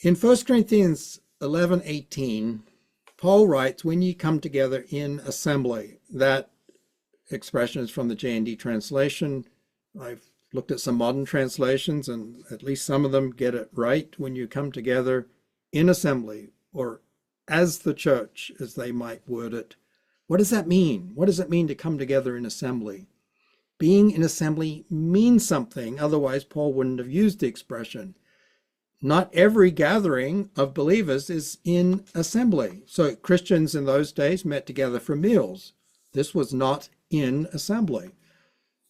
In 1 Corinthians 11:18, Paul writes, when ye come together in assembly. That expression is from the J&D translation. I've looked at some modern translations, and at least some of them get it right. When you come together in assembly, or as the church, as they might word it. What does that mean? What does it mean to come together in assembly? Being in assembly means something, otherwise Paul wouldn't have used the expression. Not every gathering of believers is in assembly. So Christians in those days met together for meals. This was not in assembly.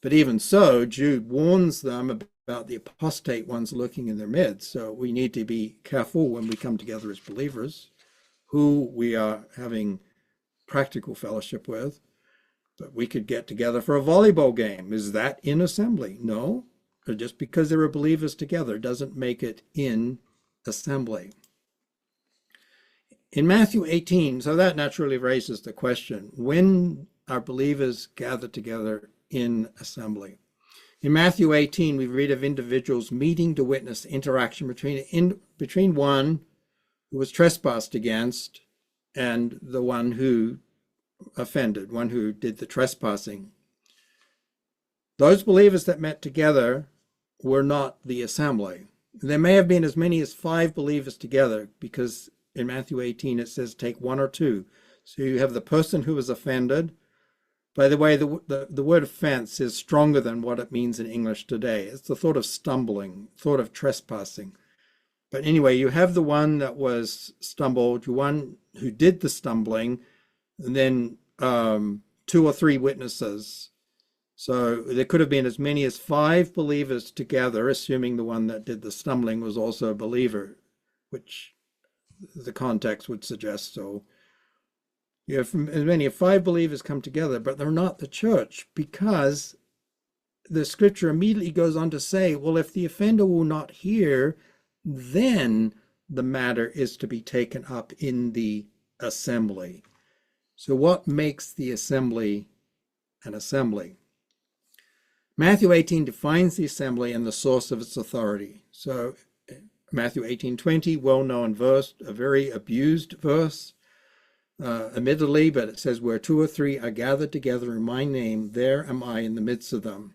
But even so, Jude warns them about the apostate ones lurking in their midst. So we need to be careful when we come together as believers, who we are having practical fellowship with. But we could get together for a volleyball game. Is that in assembly? No. Or just because there are believers together doesn't make it in assembly. In Matthew 18, so that naturally raises the question, when are believers gathered together in assembly? In Matthew 18, we read of individuals meeting to witness interaction between one who was trespassed against and the one who offended, one who did the trespassing. Those believers that met together were not the assembly. There may have been as many as 5 believers together, because in Matthew 18 it says take 1 or 2. So you have the person who was offended. By the way, the word offense is stronger than what it means in English today. It's the thought of stumbling, thought of trespassing. But anyway, you have the one that was stumbled, one who did the stumbling, and then 2 or 3 witnesses. So there could have been as many as 5 believers together, assuming the one that did the stumbling was also a believer, which the context would suggest so. You have as many as 5 believers come together, but they're not the church, because the scripture immediately goes on to say, well, if the offender will not hear, then the matter is to be taken up in the assembly. So what makes the assembly an assembly? Matthew 18 defines the assembly and the source of its authority. So Matthew 18:20, well-known verse, a very abused verse, admittedly, but it says, where 2 or 3 are gathered together in my name, there am I in the midst of them.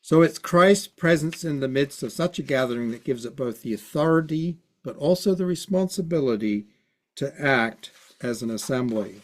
So it's Christ's presence in the midst of such a gathering that gives it both the authority, but also the responsibility to act as an assembly.